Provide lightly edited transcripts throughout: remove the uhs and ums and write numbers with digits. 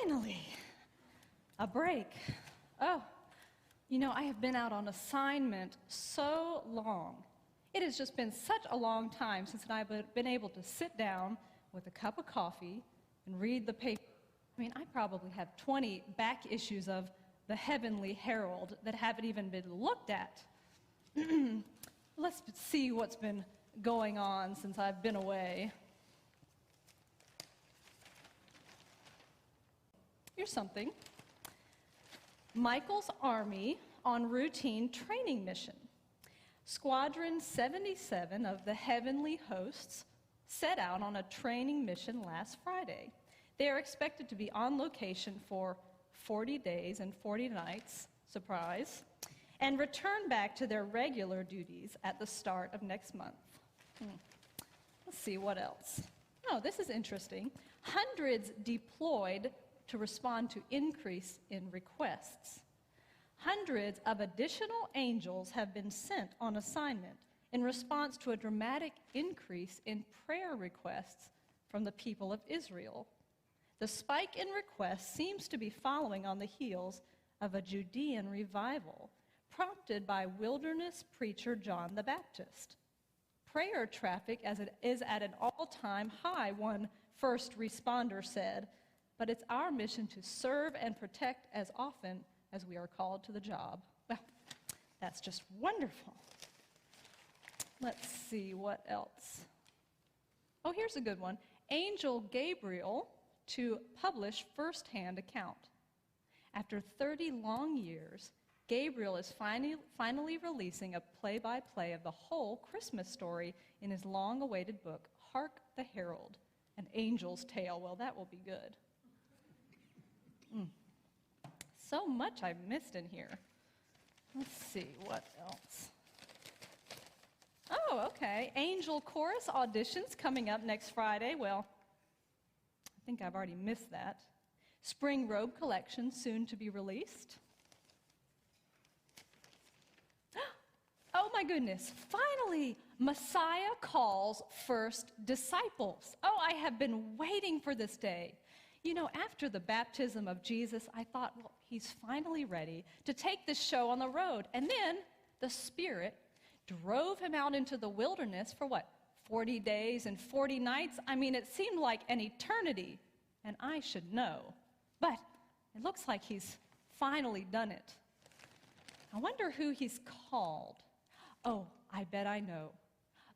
Finally, a break. Oh, I have been out on assignment so long. It has just been such a long time since I've been able to sit down with a cup of coffee and read the paper. I probably have 20 back issues of the Heavenly Herald that haven't even been looked at. Let's see what's been going on since I've been away. Here's something. Michael's Army on routine training mission. Squadron 77 of the Heavenly Hosts set out on a training mission last Friday. They are expected to be on location for 40 days and 40 nights, surprise, and return back to their regular duties at the start of next month. Let's see what else. Oh, this is interesting. Hundreds deployed to respond to increase in requests. Hundreds of additional angels have been sent on assignment in response to a dramatic increase in prayer requests from the people of Israel. The spike in requests seems to be following on the heels of a Judean revival prompted by wilderness preacher John the Baptist. Prayer traffic is at an all-time high, one first responder said, but it's our mission to serve and protect as often as we are called to the job. Well, that's just wonderful. Let's see what else. Oh, here's a good one. Angel Gabriel to publish first-hand account. After 30 long years, Gabriel is finally releasing a play-by-play of the whole Christmas story in his long-awaited book, Hark the Herald, An Angel's Tale. Well, that will be good. So much I've missed in here. Let's see, what else? Oh, okay. Angel Chorus auditions coming up next Friday. Well, I think I've already missed that. Spring robe collection soon to be released. Oh my goodness, finally, Messiah calls first disciples. Oh, I have been waiting for this day. After the baptism of Jesus, I thought, well, he's finally ready to take this show on the road. And then the Spirit drove him out into the wilderness for 40 days and 40 nights? It seemed like an eternity, and I should know. But it looks like he's finally done it. I wonder who he's called. Oh, I bet I know.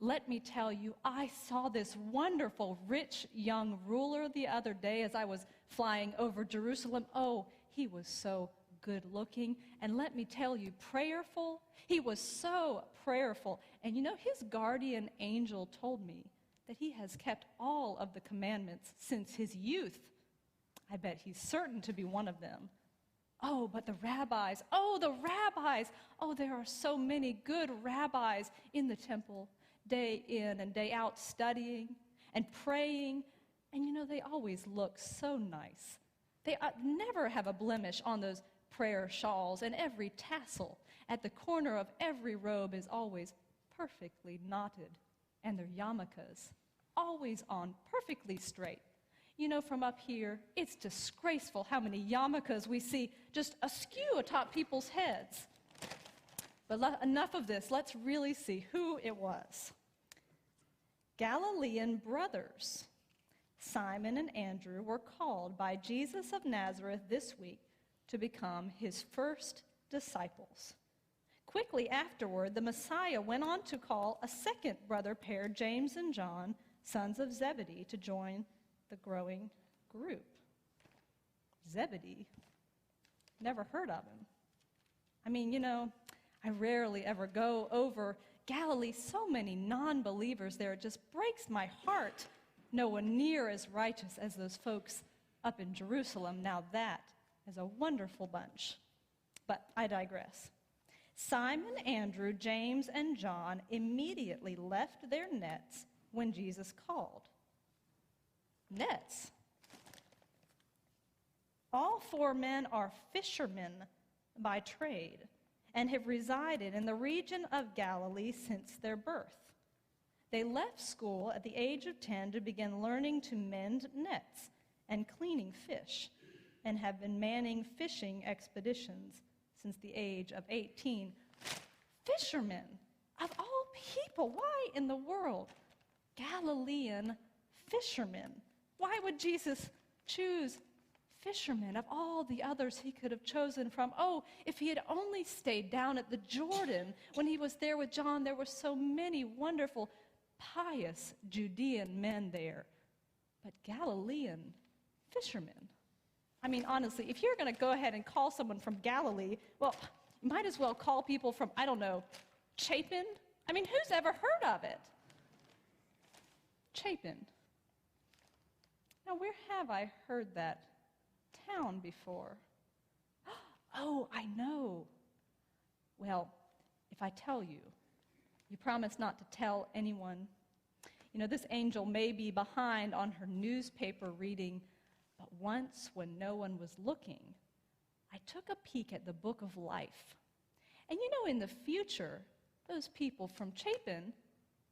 Let me tell you, I saw this wonderful, rich young ruler the other day as I was flying over Jerusalem. Oh, he was so good looking, and let me tell you, prayerful. He was so prayerful. And his guardian angel told me that he has kept all of the commandments since his youth. I bet he's certain to be one of them. Oh, but the rabbis, there are so many good rabbis in the temple, day in and day out, studying and praying. And they always look so nice. They never have a blemish on those prayer shawls, and every tassel at the corner of every robe is always perfectly knotted, and their yarmulkes always on perfectly straight. From up here, it's disgraceful how many yarmulkes we see just askew atop people's heads. But enough of this. Let's really see who it was. Galilean brothers, Simon and Andrew, were called by Jesus of Nazareth this week to become his first disciples. Quickly afterward, the Messiah went on to call a second brother pair, James and John, sons of Zebedee, to join the growing group. Zebedee, never heard of him. I rarely ever go over Galilee. So many non-believers there. It just breaks my heart. No one near as righteous as those folks up in Jerusalem. Now that is a wonderful bunch. But I digress. Simon, Andrew, James, and John immediately left their nets when Jesus called. Nets. All four men are fishermen by trade and have resided in the region of Galilee since their birth. They left school at the age of 10 to begin learning to mend nets and cleaning fish. and have been manning fishing expeditions since the age of 18. Fishermen, of all people, why in the world? Galilean fishermen. Why would Jesus choose fishermen of all the others he could have chosen from? Oh, if he had only stayed down at the Jordan when he was there with John, there were so many wonderful, pious Judean men there. But Galilean fishermen. I mean, honestly, if you're going to go ahead and call someone from Galilee, well, you might as well call people from, I don't know, Chapin? I mean, who's ever heard of it? Chapin. Now, where have I heard that town before? Oh, I know. Well, if I tell you, you promise not to tell anyone. You know, this angel may be behind on her newspaper reading, but once when no one was looking, I took a peek at the book of life. And you know, in the future, those people from Chapin,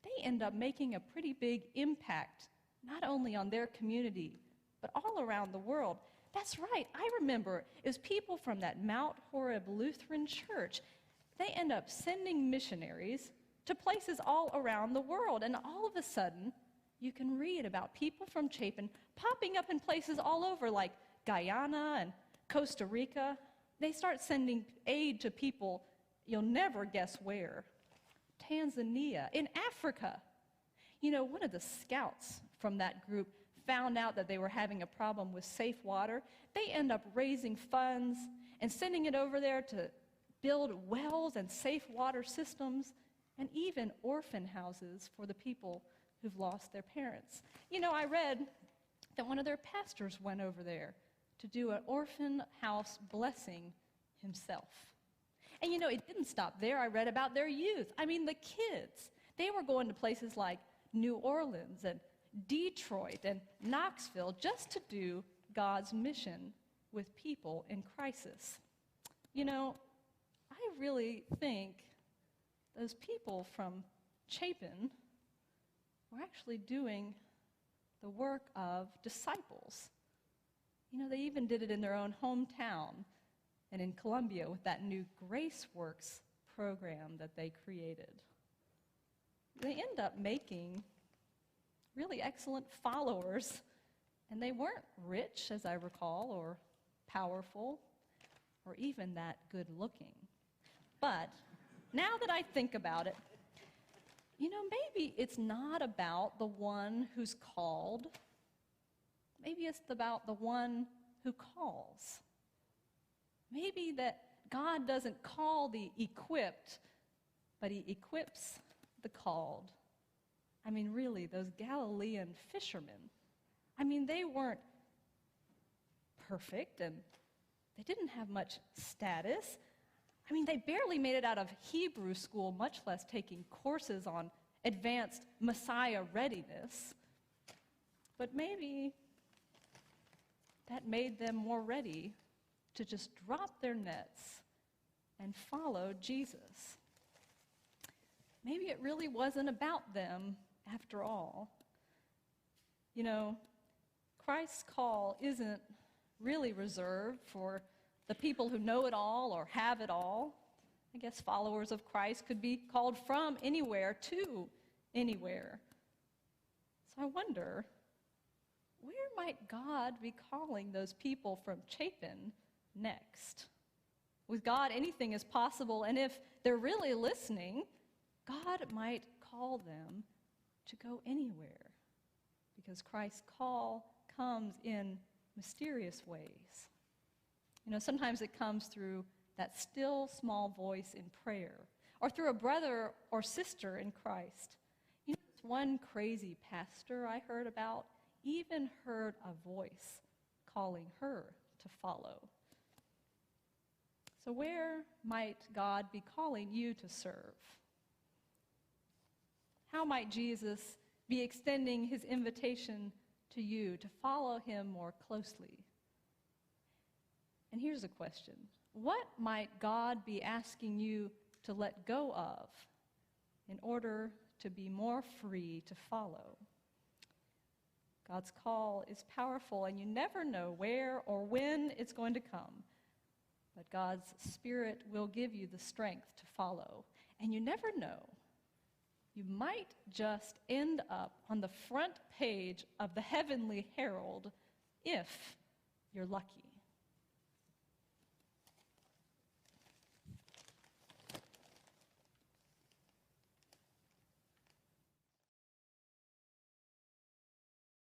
they end up making a pretty big impact, not only on their community, but all around the world. That's right, I remember, it was people from that Mount Horeb Lutheran Church. They end up sending missionaries to places all around the world, and all of a sudden, you can read about people from Chapin popping up in places all over, like Guyana and Costa Rica. They start sending aid to people you'll never guess where. Tanzania, in Africa. You know, one of the scouts from that group found out that they were having a problem with safe water. They end up raising funds and sending it over there to build wells and safe water systems and even orphan houses for the people who've lost their parents. You know, I read that one of their pastors went over there to do an orphan house blessing himself. And you know, it didn't stop there. I read about their youth. I mean, the kids. They were going to places like New Orleans and Detroit and Knoxville just to do God's mission with people in crisis. You know, I really think those people from Chapin were actually doing the work of disciples. You know, they even did it in their own hometown and in Colombia with that new GraceWorks program that they created. They end up making really excellent followers, and they weren't rich, as I recall, or powerful, or even that good-looking. But now that I think about it, you know, maybe it's not about the one who's called. Maybe it's about the one who calls. Maybe that God doesn't call the equipped, but he equips the called. I mean, really, those Galilean fishermen, I mean, they weren't perfect, and they didn't have much status. I mean, they barely made it out of Hebrew school, much less taking courses on advanced Messiah readiness. But maybe that made them more ready to just drop their nets and follow Jesus. Maybe it really wasn't about them after all. You know, Christ's call isn't really reserved for the people who know it all or have it all. I guess followers of Christ could be called from anywhere to anywhere. So I wonder, where might God be calling those people from Chapin next? With God, anything is possible, and if they're really listening, God might call them to go anywhere, because Christ's call comes in mysterious ways. You know, sometimes it comes through that still small voice in prayer, or through a brother or sister in Christ. You know, this one crazy pastor I heard about even heard a voice calling her to follow. So where might God be calling you to serve? How might Jesus be extending his invitation to you to follow him more closely? And here's a question. What might God be asking you to let go of in order to be more free to follow? God's call is powerful, and you never know where or when it's going to come. But God's Spirit will give you the strength to follow. And you never know. You might just end up on the front page of the Heavenly Herald if you're lucky.